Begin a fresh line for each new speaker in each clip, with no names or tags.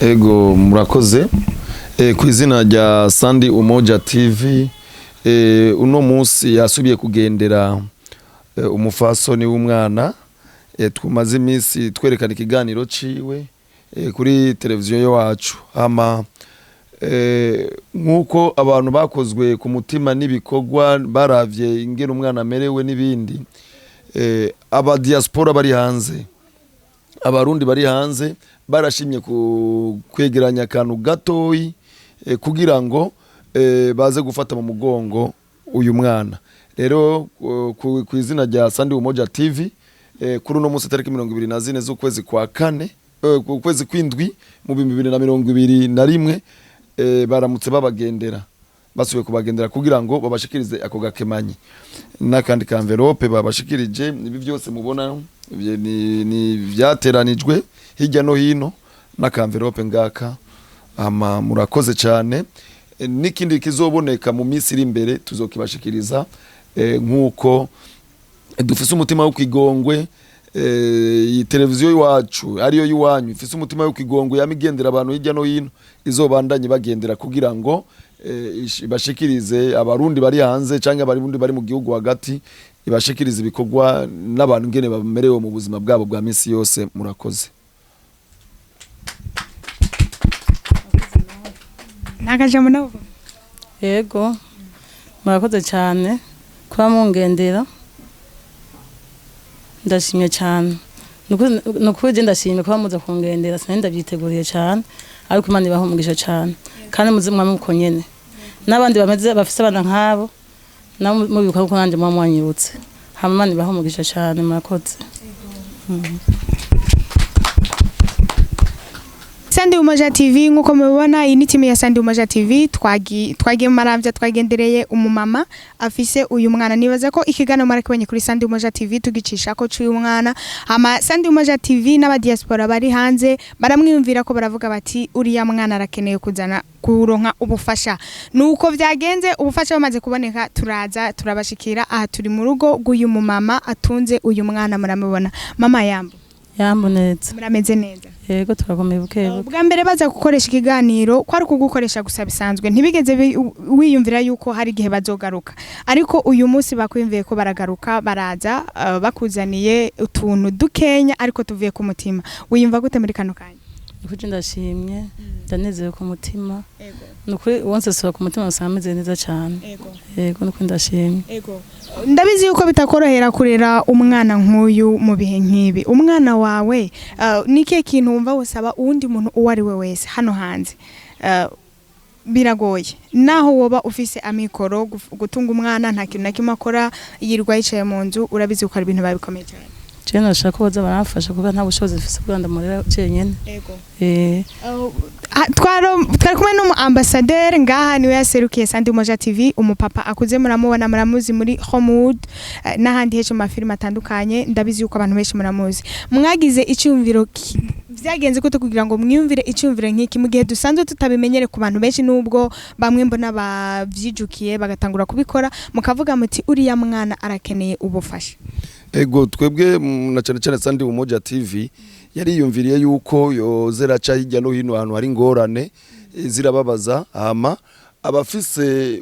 Ego murakoze ku izina rya Sandi Umoja TV uno munsi yasubiye kugendera umufasoni w'umwana tumaze iminsi twerekana ikiganiro ciwe kuri televiziyo yacu ama nkuko abantu bakozwe ku mutima n'ibikorwa baravye ingene umwana amerewe n'ibindi aba diaspora bari hanze abarundi bari hanze barashimye kwegeranya akantu gatoyi kugira ngo baze gufata mu mugongo uyu mwana rero ku izina rya Sandi Umoja TV kuri uno munsi tariki 24 z'ukwezi kwa kane ukwezi kwindwi mu 2021 baramutse babagendera basubiye kubagendera kugira ngo babashikirize ako gakemanyi nakandi ka envelope babashikirije ibi byose mubona ni byateranijwe hirya no hino n'aka envelope ngaka ama murakoze cyane n'ikindi kizoboneka mu minsi iri imbere tuzokibashikiriza nkuko dufise umutima wo kwigongwe iyi televiziyo yacu ariyo yiwanyu ifise umutima wo kwigongwe yamigendera abantu hirya no hino izobandanye bagendera kugira ngo bashikirize abarundi bari hanze cyangwa abarundi bari mu gihugu hagati ibashikirize ibikorwa n'abantu ngene bamerewe mu buzima bwabo bwa minsi yose murakoze
nakaje muno
yego murakoze cyane kwa mungendera ndashimye cyane nuko je ndashimye kwa muza kungendera sinenda byiteguriye cyane ariko Imana ibaho umugisha cyane kandi muzimwa muko nyene nabandi bameze bafise abana nkabo na mubibuka kuko nanje mwanyibutse Imana ibaho umugisha cyane murakoze
Sandi Umoja TV nkuko mubibona iyi ni timu ya Sandi Umoja TV twagiye maramvya twagendereye umumama afise uyu mwana nibaza ko ikigano marakibonye kuri Sandi Umoja TV tugicisha ko cuyu mwana ama Sandi Umoja TV n'aba diaspora bari hanze baramwiyumvira ko baravuga bati uriya mwana arakeneye kuzana kuronka ubufasha nuko vyagenze ubufasha bamaze kuboneka turaza turabashikira aha turi mu rugo rw'uyu mumama atunze uyu mwana muramubona mama yambo
neza
murameze neza
yego turakomeye bukebuke
bwa mbere baza gukoresha ikiganiro kwari kugukoresha gusa bisanzwe ntibigeze wiyumvira yuko hari gihe bazogaruka ariko uyu munsi bakwimviye ko baragaruka baraza bakuzaniye utuntu dukenya ariko tuvuye ku mutima wiyumva gute muri kano kanya
ukuje ndashimye ndanezerewe ku mutima nukuri wonse so ku mutima usameze neza cyane yego nuko ndashimye
ndabizi yuko bitakorohera kurera umwana nk'uyu mu bihe nk'ibi umwana wawe nike kintu wumva usaba uwundi muntu uwo ari we wese hano hanze biragoye naho woba ufise amikoro gutunga umwana nta kintu nakimwe akora yirwa yicaye mu nzu urabizi uko ari ibintu babikomeye cyane
je nashaka baza baramfasha kuba nta bushobozi mfise kugira ndamurera cenyene
twari kumwe n'umu ambassadeur ngaha niwe yaserukiye Sandi Umoja TV umupapa akuze muramubona muramuzi muri Homewood n'ahandi heje mu mafilm atandukanye ndabizi yuko abantu benshi muramuzi mwagize icyumviro vyagenze gute kugira ngo mwiyumvire icyumviro nk'iki mu gihe dusanzwe tutabimenyere ku bantu benshi nubwo bamwe mbona bavyijukiye bagatangura kubikora mukavuga muti uriya mwana arakeneye ubufasha
ego twebwe na cyane Sandi Umoja TV yariyumviriye yuko yozera ca hirya no hino ahantu hari ingorane zirababaza hama abafise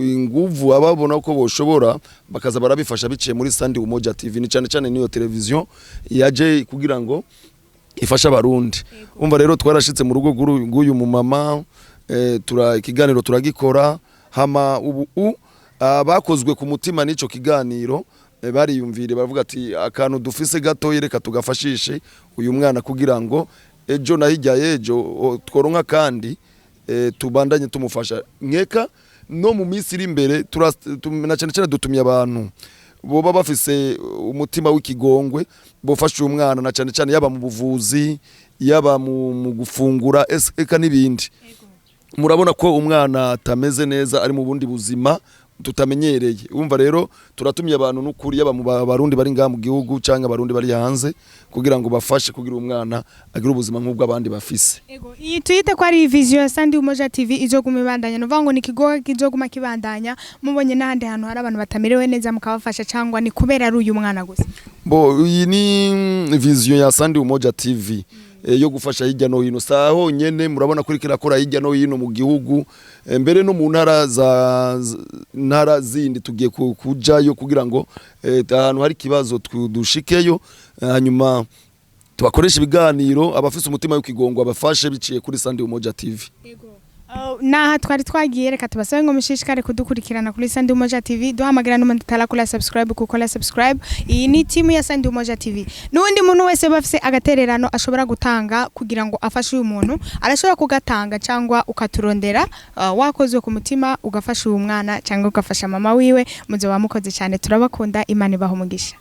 inguvu ababona ko boshobora bakaza barabifasha biciye muri Sandi Umoja TV ni cyane niyo televiziyo yaje kugira ngo ifasha abarundi umva rero twarashitse mu rugo rw'uyu mumama ikiganiro turagikora hama ubu bakozwe ku mutima n'ico kiganiro bariyumvire baravuga ati akantu dufise gato yereka tugafashishe uyu mwana kugira ngo ejo na hirya yejo tworonka kandi tubandanye tumufasha nkeka no mu minsi iri imbere na cyane dutumye abantu boba bafise umutima w'ikigongwe bofasha uyu mwana na cyane yaba mu buvuzi yaba mu gufungura eka n'ibindi murabona ko umwana atameze neza ari mu bundi buzima tutamenyereye umva rero turatumye abantu n'ukuri yaba mu barundi bari ngaha mu gihugu cyangwa abarundi bari hanze kugira ngo bafashe kugira umwana agira ubuzima nk'ubwo abandi bafise
iyi tuyite ko ari vision ya Sandi Umoja TV izoguma ibandanya no vango ni kigo kizoguma kibandanya mubonye n'ahandi hantu hari abantu batamerewe neza mukabafasha cyangwa ni kubera ari uyu mwana gusa
iyi ni vision ya Sandi Umoja TV yo gufasha hirya no hino saho nyene murabona kuri kirakora hirya no hino mu gihugu mbere no mu ntara zindi tugiye kujayo kugira ngo ahantu hari kibazo dushikeyo hanyuma tubakoresha ibiganiro abafise umutima yo kigongwa abafashe biciye kuri Sandi Umoja TV.
Naha twari twagiye reka tubasabe ngo mushishikare kudukurikirana kuri Sandi Umoja TV duhamagara n'umuntu tarakula subscribe kuko subscribe iyi ni team ya Sandi Umoja TV n'undi muntu wese bafise agatererano ashobora gutanga kugira ngo afashe uyu muntu arashobora kugatanga cyangwa ukaturondera wakozwe ku mutima ugafasha uyu mwana cyangwa ugafasha mama wiwe muzo bamukoze cyane turabakunda Imana ibaho umugisha.